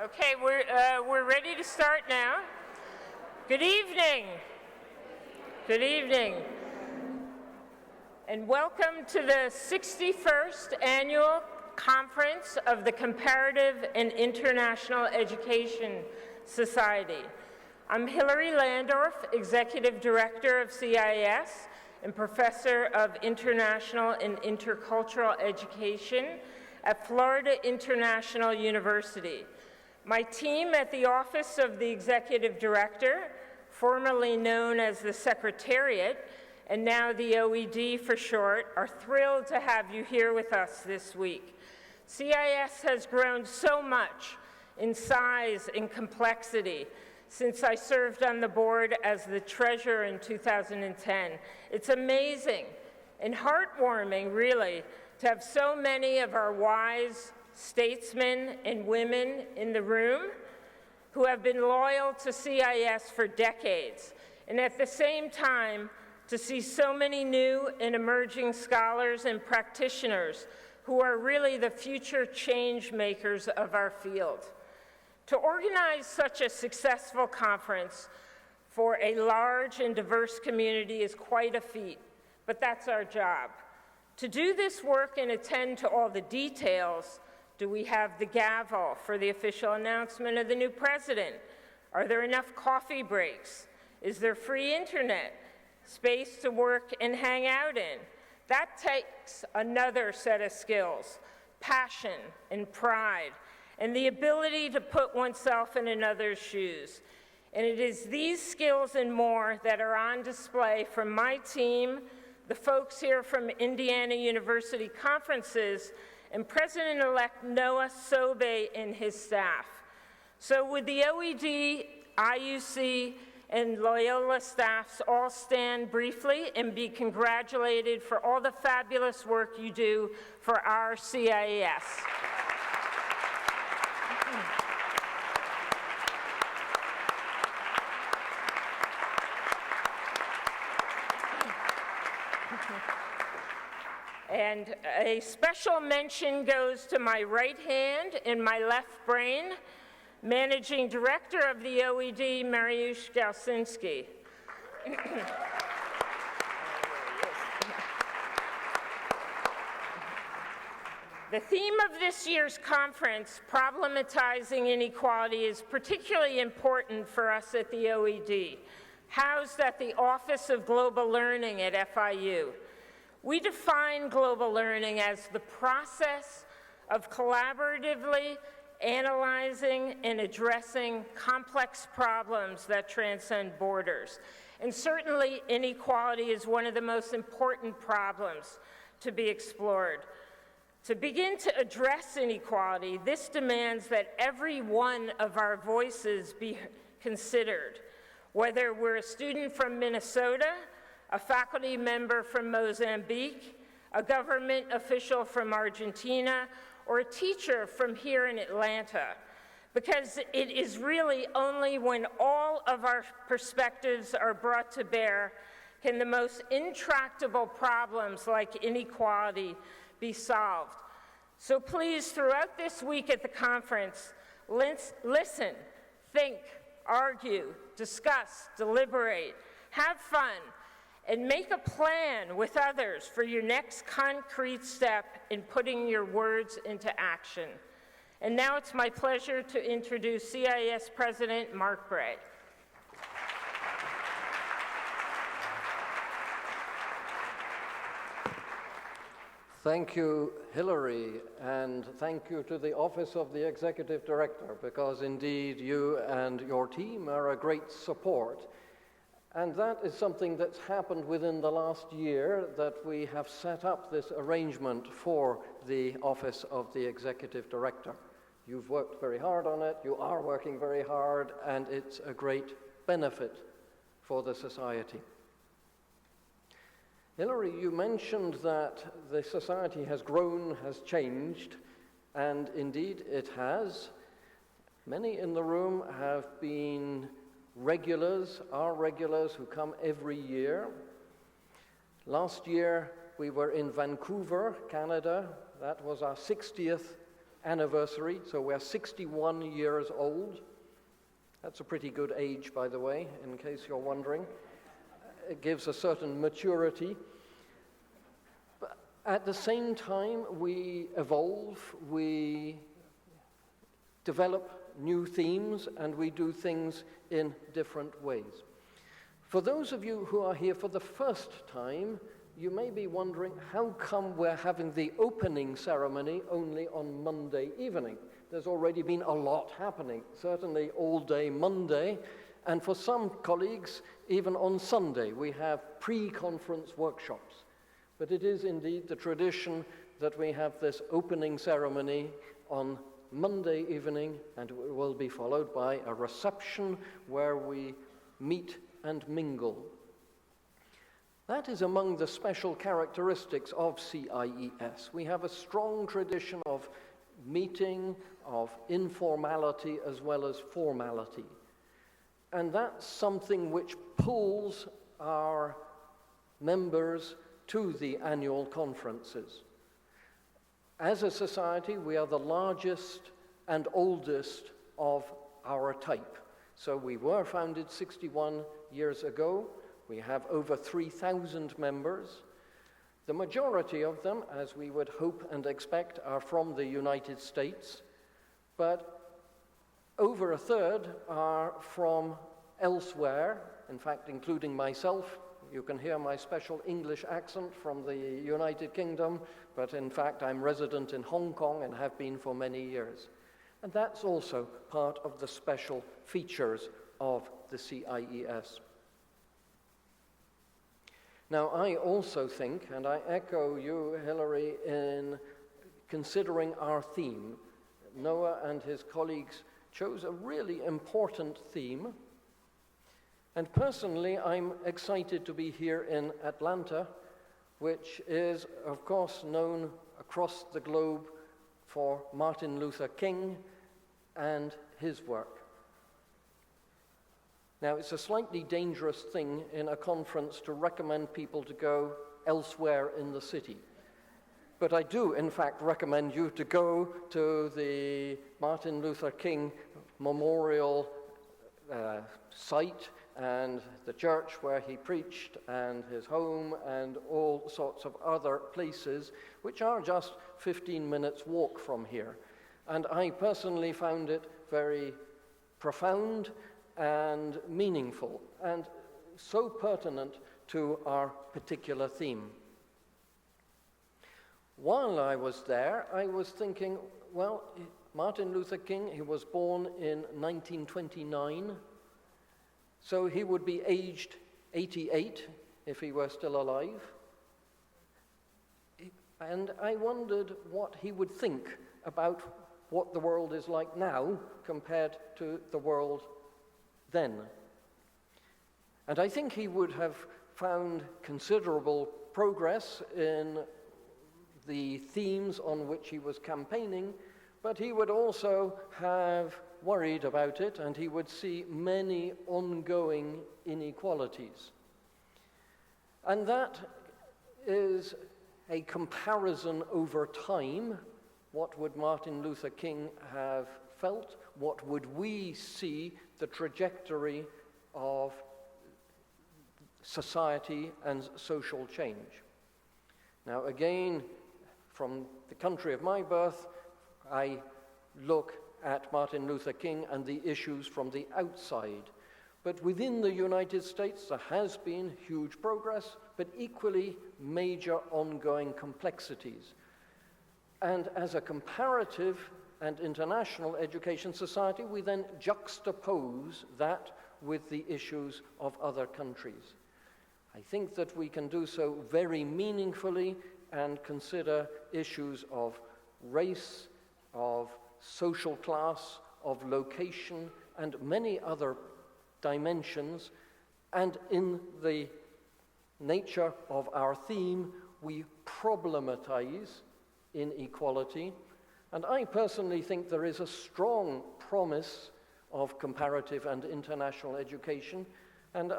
Okay, we're ready to start now. Good evening. Good evening. And welcome to the 61st Annual Conference of the Comparative and International Education Society. I'm Hilary Landorf, Executive Director of CIES and Professor of International and Intercultural Education at Florida International University. My team at the Office of the Executive Director, formerly known as the Secretariat, and now the OED for short, are thrilled to have you here with us this week. CIES has grown so much in size and complexity since I served on the board as the treasurer in 2010. It's amazing and heartwarming, really, to have so many of our wise statesmen and women in the room who have been loyal to CIES for decades, and at the same time, to see so many new and emerging scholars and practitioners who are really the future change makers of our field. To organize such a successful conference for a large and diverse community is quite a feat, but that's our job. To do this work and attend to all the details, do we have the gavel for the official announcement of the new president? Are there enough coffee breaks? Is there free internet? Space to work and hang out in? That takes another set of skills, passion and pride, and the ability to put oneself in another's shoes. And it is these skills and more that are on display from my team, the folks here from Indiana University Conferences, and President-elect Noah Sobe and his staff. So would the OED, IUC, and Loyola staffs all stand briefly and be congratulated for all the fabulous work you do for our CIES. And a special mention goes to my right hand and my left brain, Managing Director of the OED, Mariusz Galsinski. The theme of this year's conference, Problematizing Inequality, is particularly important for us at the OED, housed at the Office of Global Learning at FIU. We define global learning as the process of collaboratively analyzing and addressing complex problems that transcend borders. And certainly, inequality is one of the most important problems to be explored. To begin to address inequality, this demands that every one of our voices be considered, whether we're a student from Minnesota, a faculty member from Mozambique, a government official from Argentina, or a teacher from here in Atlanta, because it is really only when all of our perspectives are brought to bear can the most intractable problems like inequality be solved. So please, throughout this week at the conference, listen, think, argue, discuss, deliberate, have fun, and make a plan with others for your next concrete step in putting your words into action. And now it's my pleasure to introduce CIES President Mark Bray. Thank you, Hilary, and thank you to the Office of the Executive Director, because indeed you and your team are a great support. And that is something that's happened within the last year, that we have set up this arrangement for the Office of the Executive Director. You've worked very hard on it, you are working very hard, and it's a great benefit for the society. Hilary, you mentioned that the society has grown, has changed, and indeed it has. Many in the room have been regulars, are regulars who come every year. Last year we were in Vancouver, Canada. That was our 60th anniversary, so we're 61 years old. That's a pretty good age, by the way, in case you're wondering. It gives a certain maturity. But at the same time, we evolve, we develop new themes, and we do things in different ways. For those of you who are here for the first time, you may be wondering, how come we're having the opening ceremony only on Monday evening? There's already been a lot happening, certainly all day Monday, and for some colleagues, even on Sunday, we have pre-conference workshops. But it is indeed the tradition that we have this opening ceremony on Monday evening, and it will be followed by a reception where we meet and mingle. That is among the special characteristics of CIES. We have a strong tradition of meeting, of informality as well as formality. And that's something which pulls our members to the annual conferences. As a society, we are the largest and oldest of our type. So we were founded 61 years ago. We have over 3,000 members. The majority of them, as we would hope and expect, are from the United States, but over a third are from elsewhere, in fact, including myself. You can hear my special English accent from the United Kingdom, but in fact, I'm resident in Hong Kong and have been for many years. And that's also part of the special features of the CIES. Now, I also think, and I echo you, Hilary, in considering our theme. Noah and his colleagues chose a really important theme. And personally, I'm excited to be here in Atlanta, which is, of course, known across the globe for Martin Luther King and his work. Now, it's a slightly dangerous thing in a conference to recommend people to go elsewhere in the city. But I do, in fact, recommend you to go to the Martin Luther King Memorial site and the church where he preached and his home and all sorts of other places, which are just 15 minutes walk from here. And I personally found it very profound and meaningful, and so pertinent to our particular theme. While I was there, I was thinking, well, Martin Luther King, he was born in 1929, so he would be aged 88 if he were still alive. And I wondered what he would think about what the world is like now compared to the world then. And I think he would have found considerable progress in the themes on which he was campaigning, but he would also have worried about it, and he would see many ongoing inequalities. And that is a comparison over time. What would Martin Luther King have felt? What would we see the trajectory of society and social change? Now, again, from the country of my birth, I look at Martin Luther King and the issues from the outside. But within the United States, there has been huge progress, but equally major ongoing complexities. And as a comparative and international education society, we then juxtapose that with the issues of other countries. I think that we can do so very meaningfully and consider issues of race, of social class, of location, and many other dimensions. And in the nature of our theme, we problematize inequality. And I personally think there is a strong promise of comparative and international education. And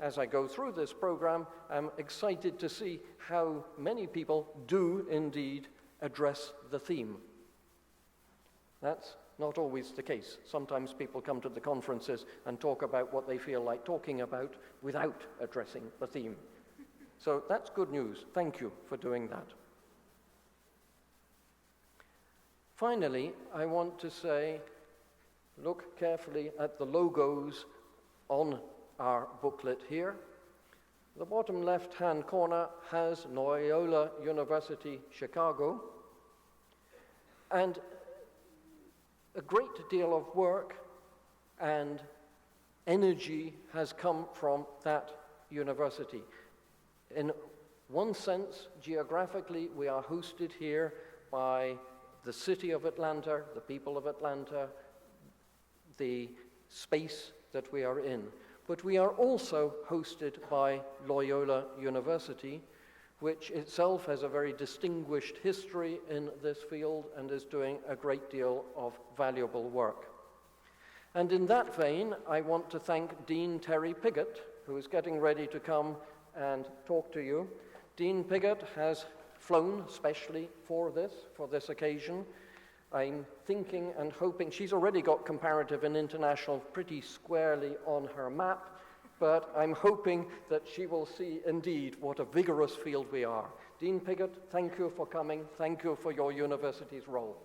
as I go through this program, I'm excited to see how many people do indeed address the theme. That's not always the case. Sometimes people come to the conferences and talk about what they feel like talking about without addressing the theme. So that's good news. Thank you for doing that. Finally, I want to say, look carefully at the logos on our booklet here. The bottom left-hand corner has Loyola University Chicago, and a great deal of work and energy has come from that university. In one sense, geographically, we are hosted here by the city of Atlanta, the people of Atlanta, the space that we are in. But we are also hosted by Loyola University, which itself has a very distinguished history in this field and is doing a great deal of valuable work. And in that vein, I want to thank Dean Terry Piggott, who is getting ready to come and talk to you. Dean Piggott has flown specially for this occasion. I'm thinking and hoping, she's already got comparative and international pretty squarely on her map, but I'm hoping that she will see indeed what a vigorous field we are. Dean Piggott, thank you for coming. Thank you for your university's role.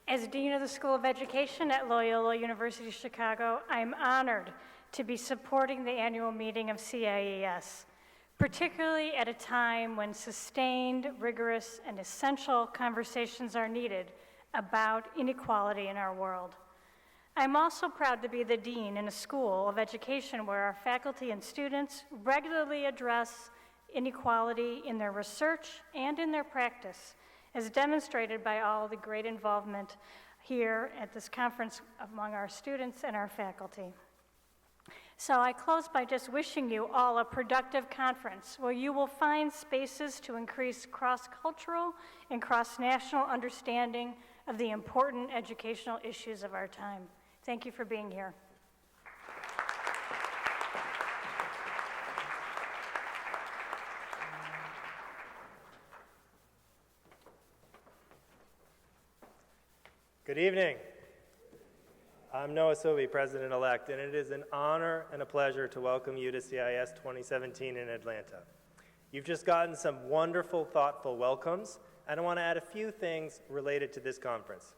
As Dean of the School of Education at Loyola University Chicago, I'm honored to be supporting the annual meeting of CIES, particularly at a time when sustained, rigorous, and essential conversations are needed about inequality in our world. I'm also proud to be the dean in a school of education where our faculty and students regularly address inequality in their research and in their practice, as demonstrated by all the great involvement here at this conference among our students and our faculty. So I close by just wishing you all a productive conference where you will find spaces to increase cross-cultural and cross-national understanding of the important educational issues of our time. Thank you for being here. Good evening. I'm Noah Sobey, President-elect, and it is an honor and a pleasure to welcome you to CIES 2017 in Atlanta. You've just gotten some wonderful, thoughtful welcomes, and I want to add a few things related to this conference.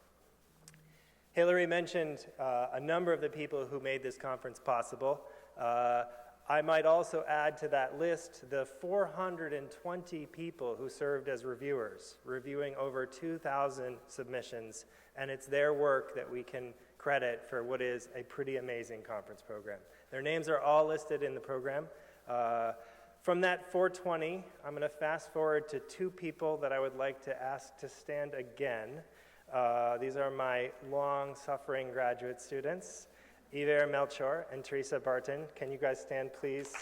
Hillary mentioned a number of the people who made this conference possible. I might also add to that list the 420 people who served as reviewers, reviewing over 2,000 submissions, and it's their work that we can credit for what is a pretty amazing conference program. Their names are all listed in the program. From that 420, I'm going to fast forward to two people that I would like to ask to stand again. These are my long-suffering graduate students, Iver Melchor and Teresa Barton. Can you guys stand, please?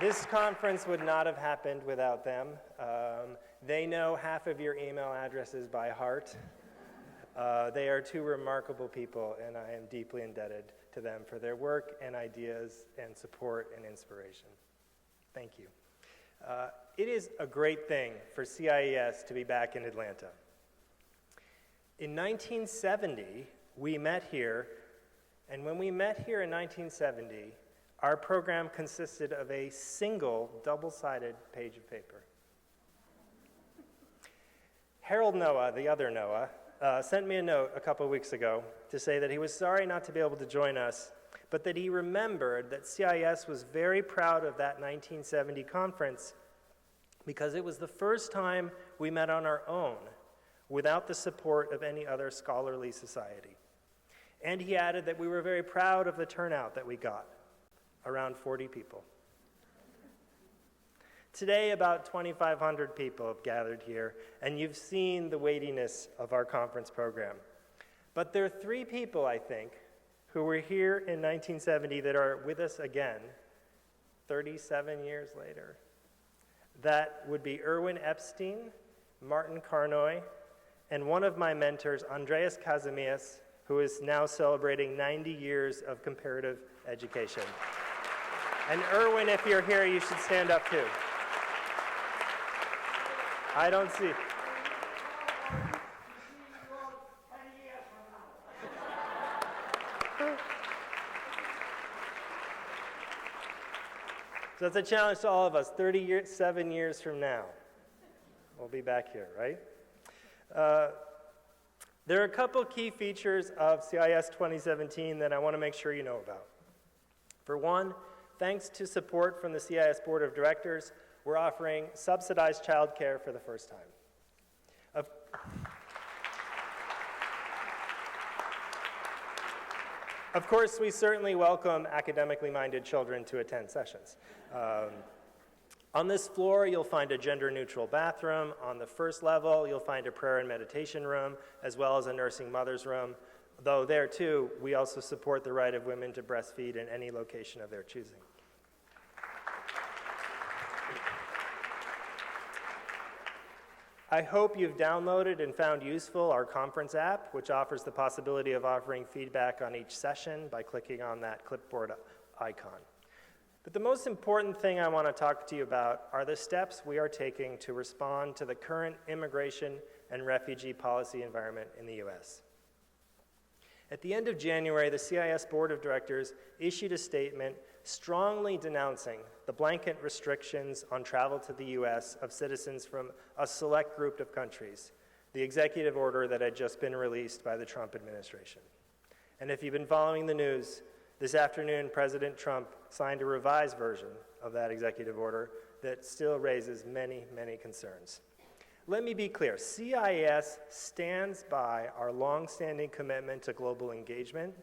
This conference would not have happened without them. They know half of your email addresses by heart. They are two remarkable people, and I am deeply indebted to them for their work and ideas and support and inspiration. Thank you. It is a great thing for CIES to be back in Atlanta. In 1970, we met here, and when we met here in 1970, our program consisted of a single double-sided page of paper. Harold Noah, the other Noah, sent me a note a couple weeks ago to say that he was sorry not to be able to join us, but that he remembered that CIES was very proud of that 1970 conference because it was the first time we met on our own without the support of any other scholarly society. And he added that we were very proud of the turnout that we got, around 40 people. Today, about 2,500 people have gathered here, and you've seen the weightiness of our conference program. But there are three people, I think, who were here in 1970 that are with us again, 37 years later. That would be Erwin Epstein, Martin Carnoy, and one of my mentors, Andreas Kazimias, who is now celebrating 90 years of comparative education. And Erwin, if you're here, you should stand up too. I don't see. So it's a challenge to all of us. 37 years from now, we'll be back here, right? There are a couple key features of CIES 2017 that I want to make sure you know about. For one, thanks to support from the CIES Board of Directors, we're offering subsidized childcare for the first time. Of course, we certainly welcome academically minded children to attend sessions. On this floor, you'll find a gender-neutral bathroom. On the first level, you'll find a prayer and meditation room, as well as a nursing mother's room. Though there, too, we also support the right of women to breastfeed in any location of their choosing. I hope you've downloaded and found useful our conference app, which offers the possibility of offering feedback on each session by clicking on that clipboard icon. But the most important thing I want to talk to you about are the steps we are taking to respond to the current immigration and refugee policy environment in the U.S. At the end of January, the CIES Board of Directors issued a statement strongly denouncing the blanket restrictions on travel to the U.S. of citizens from a select group of countries, the executive order that had just been released by the Trump administration. And if you've been following the news, this afternoon, President Trump signed a revised version of that executive order that still raises many, many concerns. Let me be clear, CIES stands by our longstanding commitment to global engagement,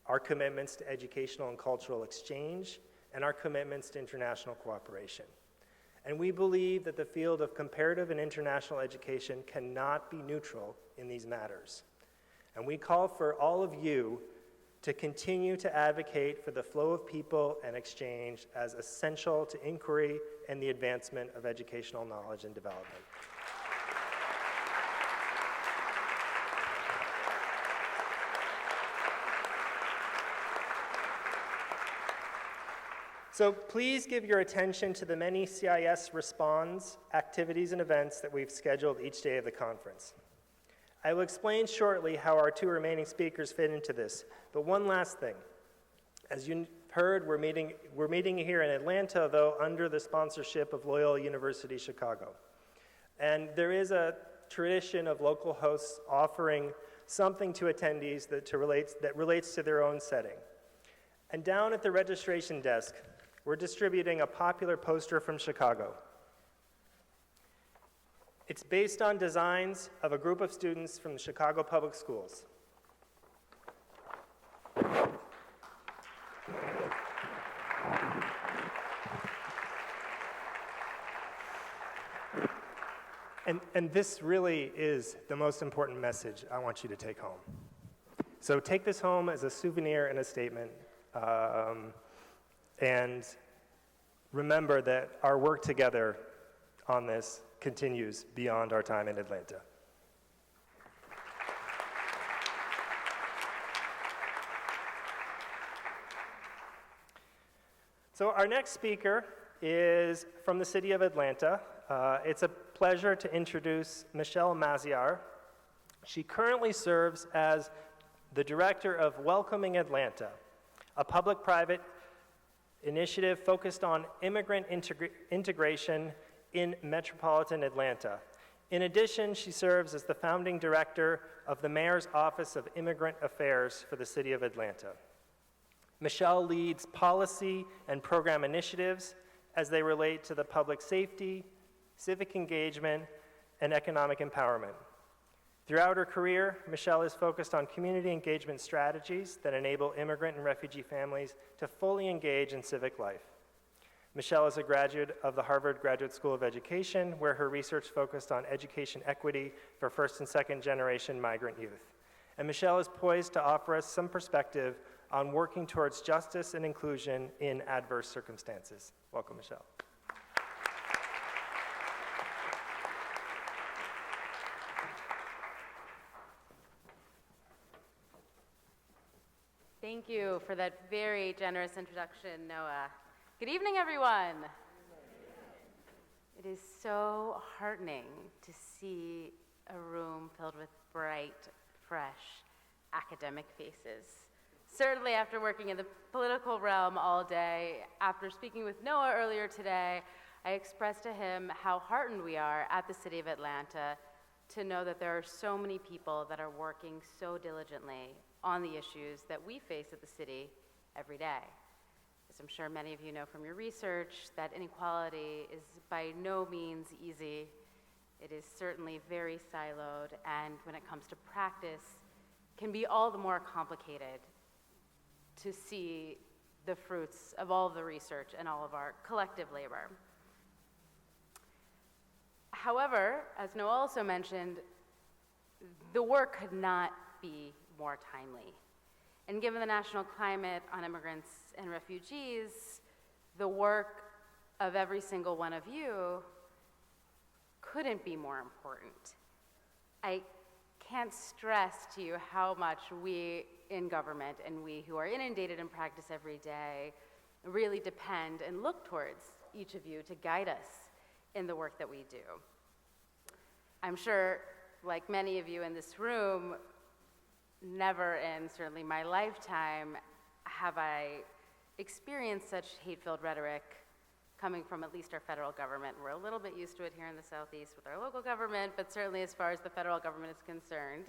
our commitments to educational and cultural exchange, and our commitments to international cooperation. And we believe that the field of comparative and international education cannot be neutral in these matters. And we call for all of you to continue to advocate for the flow of people and exchange as essential to inquiry and the advancement of educational knowledge and development. So please give your attention to the many CIES Responds activities and events that we've scheduled each day of the conference. I will explain shortly how our two remaining speakers fit into this, but one last thing. As you heard, we're meeting here in Atlanta, though under the sponsorship of Loyola University Chicago. And there is a tradition of local hosts offering something to attendees that relates to their own setting. And down at the registration desk, we're distributing a popular poster from Chicago. It's based on designs of a group of students from the Chicago Public Schools. And this really is the most important message I want you to take home. So take this home as a souvenir and a statement. And remember that our work together on this continues beyond our time in Atlanta. So our next speaker is from the city of Atlanta. It's a pleasure to introduce Michelle Maziar. She currently serves as the director of Welcoming Atlanta, a public-private initiative focused on immigrant integration in metropolitan Atlanta. In addition, she serves as the founding director of the Mayor's Office of Immigrant Affairs for the City of Atlanta. Michelle leads policy and program initiatives as they relate to the public safety, civic engagement, and economic empowerment. Throughout her career, Michelle is focused on community engagement strategies that enable immigrant and refugee families to fully engage in civic life. Michelle is a graduate of the Harvard Graduate School of Education, where her research focused on education equity for first and second generation migrant youth. And Michelle is poised to offer us some perspective on working towards justice and inclusion in adverse circumstances. Welcome, Michelle. Thank you for that very generous introduction, Noah. Good evening, everyone. It is so heartening to see a room filled with bright, fresh, academic faces. Certainly after working in the political realm all day, after speaking with Noah earlier today, I expressed to him how heartened we are at the City of Atlanta to know that there are so many people that are working so diligently on the issues that we face at the city every day. As I'm sure many of you know from your research, that inequality is by no means easy. It is certainly very siloed, and when it comes to practice, can be all the more complicated to see the fruits of all of the research and all of our collective labor. However, as Noah also mentioned, the work could not be more timely. And given the national climate on immigrants and refugees, the work of every single one of you couldn't be more important. I can't stress to you how much we in government and we who are inundated in practice every day really depend and look towards each of you to guide us in the work that we do. I'm sure, like many of you in this room, never in certainly my lifetime have I experienced such hate-filled rhetoric coming from at least our federal government. We're a little bit used to it here in the Southeast with our local government, but certainly as far as the federal government is concerned,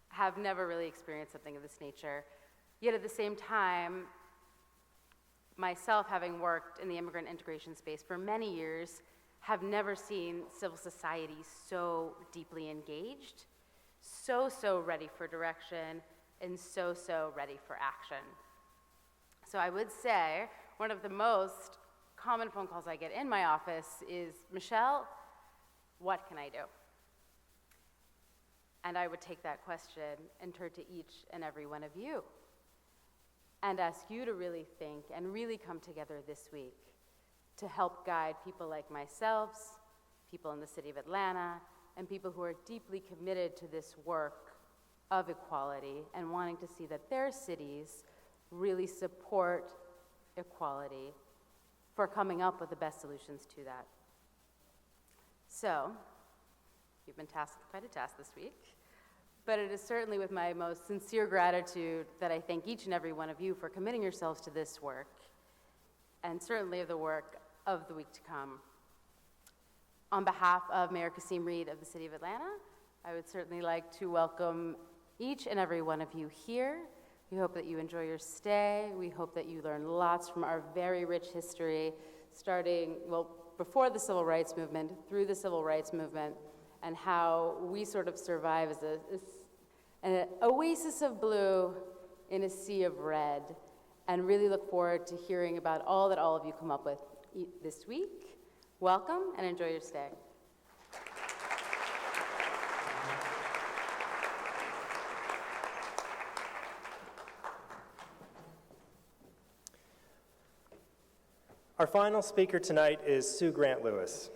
have never really experienced something of this nature. Yet at the same time, myself having worked in the immigrant integration space for many years, have never seen civil society so deeply engaged, so ready for direction, and so ready for action. So I would say one of the most common phone calls I get in my office is, Michelle, what can I do? And I would take that question and turn to each and every one of you and ask you to really think and really come together this week to help guide people like myself, people in the city of Atlanta, and people who are deeply committed to this work of equality and wanting to see that their cities really support equality for coming up with the best solutions to that. So, you've been tasked with quite a task this week, but it is certainly with my most sincere gratitude that I thank each and every one of you for committing yourselves to this work, and certainly of the work of the week to come. On behalf of Mayor Kasim Reed of the City of Atlanta, I would certainly like to welcome each and every one of you here. We hope that you enjoy your stay. We hope that you learn lots from our very rich history, starting, well, before the Civil Rights Movement, through the Civil Rights Movement, and how we sort of survive as an oasis of blue in a sea of red, and really look forward to hearing about all that all of you come up with this week. Welcome and enjoy your stay. Our final speaker tonight is Sue Grant Lewis.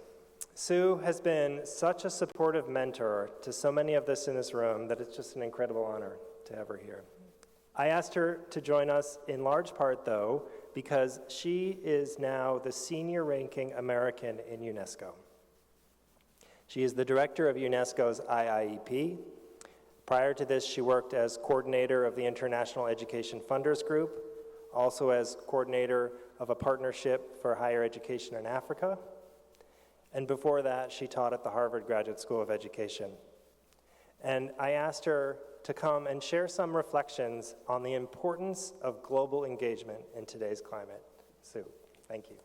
Sue has been such a supportive mentor to so many of us in this room that it's just an incredible honor to have her here. I asked her to join us in large part, though, because she is now the senior ranking American in UNESCO. She is the director of UNESCO's IIEP. Prior to this, she worked as coordinator of the International Education Funders Group, also as coordinator of a partnership for higher education in Africa. And before that, she taught at the Harvard Graduate School of Education. And I asked her to come and share some reflections on the importance of global engagement in today's climate. Sue, thank you.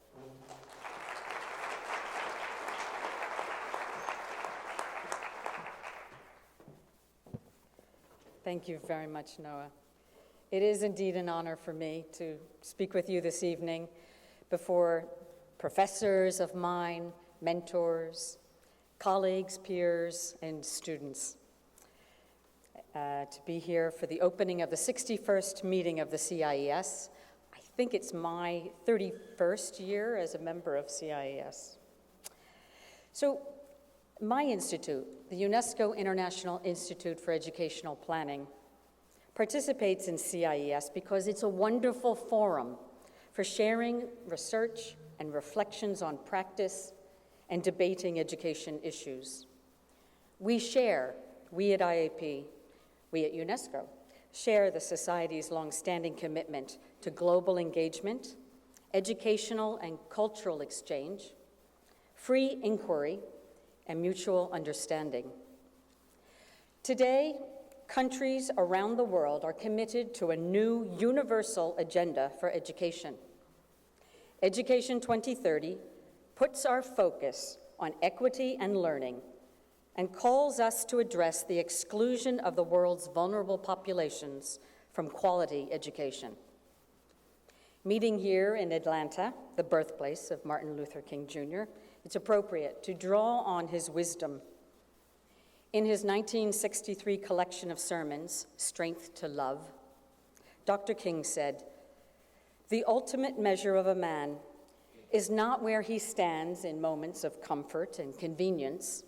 Thank you very much, Noah. It is indeed an honor for me to speak with you this evening before professors of mine, mentors, colleagues, peers, and students. To be here for the opening of the 61st meeting of the CIES. I think it's my 31st year as a member of CIES. So my institute, the UNESCO International Institute for Educational Planning, participates in CIES because it's a wonderful forum for sharing research and reflections on practice and debating education issues. We at IAP, we at UNESCO, share the Society's longstanding commitment to global engagement, educational and cultural exchange, free inquiry, and mutual understanding. Today, countries around the world are committed to a new universal agenda for education. Education 2030 puts our focus on equity and learning and calls us to address the exclusion of the world's vulnerable populations from quality education. Meeting here in Atlanta, the birthplace of Martin Luther King Jr., it's appropriate to draw on his wisdom. In his 1963 collection of sermons, Strength to Love, Dr. King said, "The ultimate measure of a man is not where he stands in moments of comfort and convenience,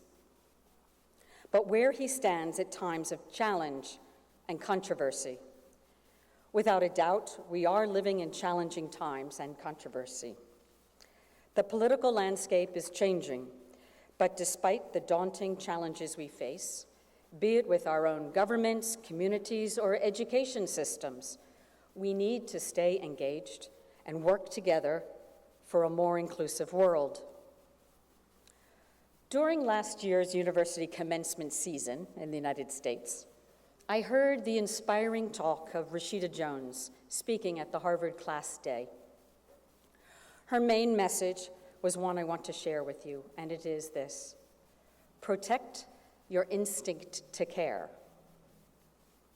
but where he stands at times of challenge and controversy." Without a doubt, we are living in challenging times and controversy. The political landscape is changing, but despite the daunting challenges we face, be it with our own governments, communities, or education systems, we need to stay engaged and work together for a more inclusive world. During last year's university commencement season in the United States, I heard the inspiring talk of Rashida Jones speaking at the Harvard Class Day. Her main message was one I want to share with you, and it is this: protect your instinct to care.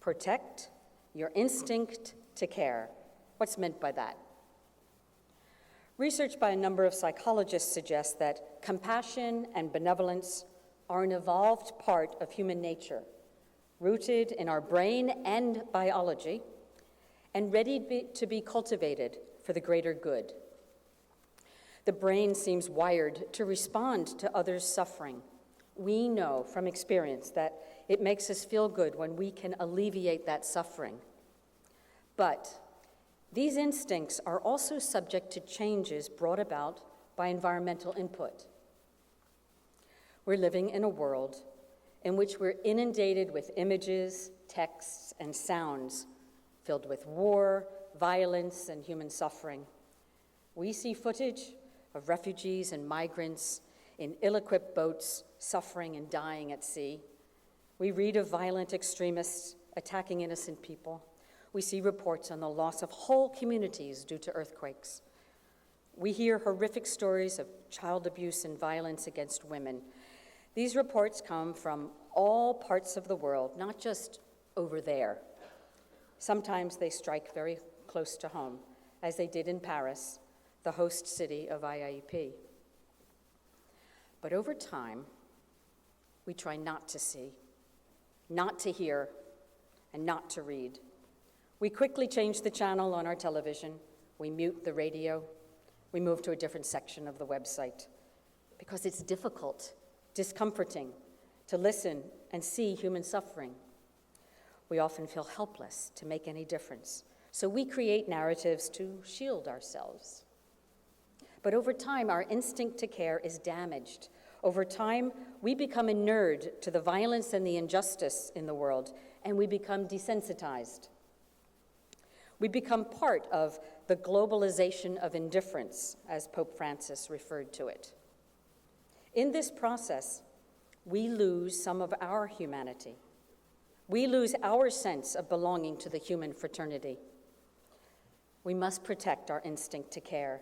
Protect your instinct to care. What's meant by that? Research by a number of psychologists suggests that compassion and benevolence are an evolved part of human nature, rooted in our brain and biology, and ready to be cultivated for the greater good. The brain seems wired to respond to others' suffering. We know from experience that it makes us feel good when we can alleviate that suffering. But these instincts are also subject to changes brought about by environmental input. We're living in a world in which we're inundated with images, texts, and sounds filled with war, violence, and human suffering. We see footage of refugees and migrants in ill-equipped boats suffering and dying at sea. We read of violent extremists attacking innocent people. We see reports on the loss of whole communities due to earthquakes. We hear horrific stories of child abuse and violence against women. These reports come from all parts of the world, not just over there. Sometimes they strike very close to home, as they did in Paris, the host city of IIEP. But over time, we try not to see, not to hear, and not to read. We quickly change the channel on our television, we mute the radio, we move to a different section of the website, because it's difficult, discomforting to listen and see human suffering. We often feel helpless to make any difference, so we create narratives to shield ourselves. But over time, our instinct to care is damaged. Over time, we become inured to the violence and the injustice in the world, and we become desensitized. We become part of the globalization of indifference, as Pope Francis referred to it. In this process, we lose some of our humanity. We lose our sense of belonging to the human fraternity. We must protect our instinct to care.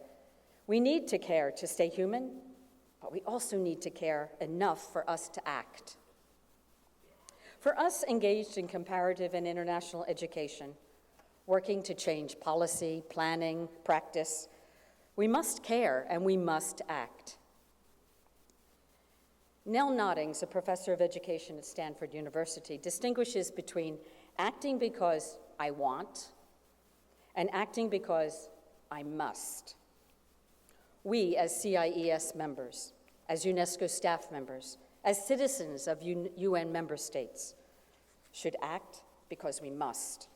We need to care to stay human, but we also need to care enough for us to act. For us engaged in comparative and international education, working to change policy, planning, practice, we must care and we must act. Nell Noddings, a professor of education at Stanford University, distinguishes between acting because I want and acting because I must. We, as CIES members, as UNESCO staff members, as citizens of UN member states, should act because we must.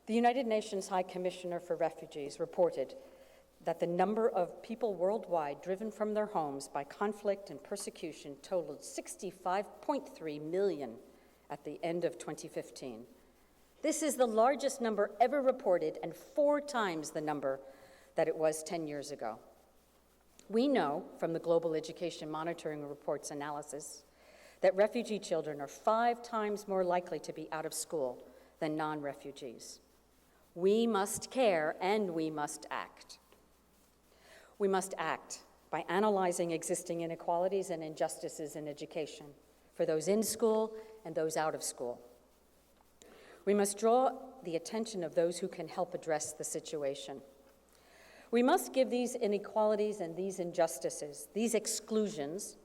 The United Nations High Commissioner for Refugees reported that the number of people worldwide driven from their homes by conflict and persecution totaled 65.3 million at the end of 2015. This is the largest number ever reported and 4 times the number that it was 10 years ago. We know from the Global Education Monitoring Report's analysis that refugee children are 5 times more likely to be out of school than non-refugees. We must care and we must act. We must act by analyzing existing inequalities and injustices in education for those in school and those out of school. We must draw the attention of those who can help address the situation. We must give these inequalities and these injustices, these exclusions,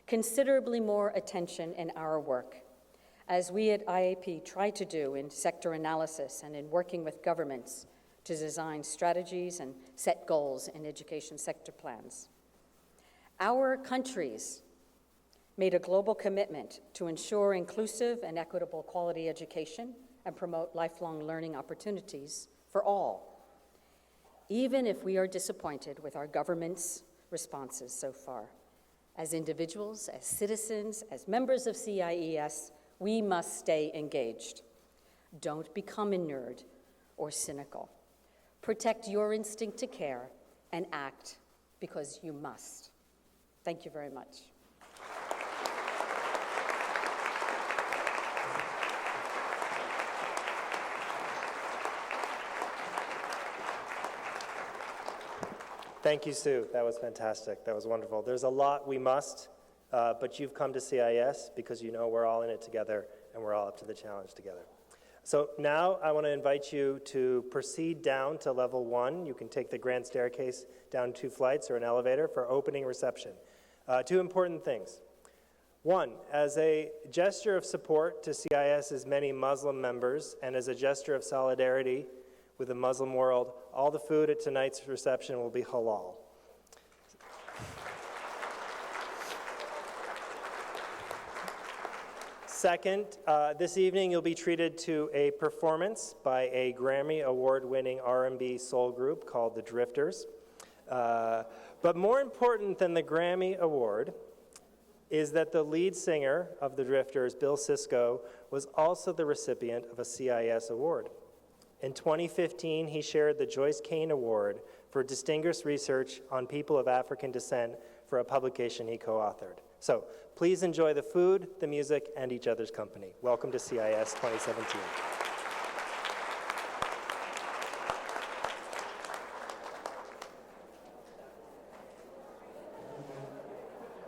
considerably more attention in our work, as we at IAP try to do in sector analysis and in working with governments to design strategies and set goals in education sector plans. Our countries made a global commitment to ensure inclusive and equitable quality education and promote lifelong learning opportunities for all, even if we are disappointed with our government's responses so far. As individuals, as citizens, as members of CIES, we must stay engaged. Don't become inured or cynical. Protect your instinct to care and act because you must. Thank you very much. Thank you, Sue. That was fantastic. That was wonderful. There's a lot we must, but you've come to CIS because you know we're all in it together and we're all up to the challenge together. So now I want to invite you to proceed down to level 1. You can take the grand staircase down 2 flights or an elevator for opening reception. 2 important things. 1, as a gesture of support to CIS's many Muslim members and as a gesture of solidarity with the Muslim world, all the food at tonight's reception will be halal. Second, this evening you'll be treated to a performance by a Grammy Award-winning R&B soul group called the Drifters. But more important than the Grammy Award is that the lead singer of the Drifters, Bill Sisko, was also the recipient of a CIS award. In 2015, he shared the Joyce Kane Award for distinguished research on people of African descent for a publication he co-authored. So please enjoy the food, the music, and each other's company. Welcome to CIS 2017.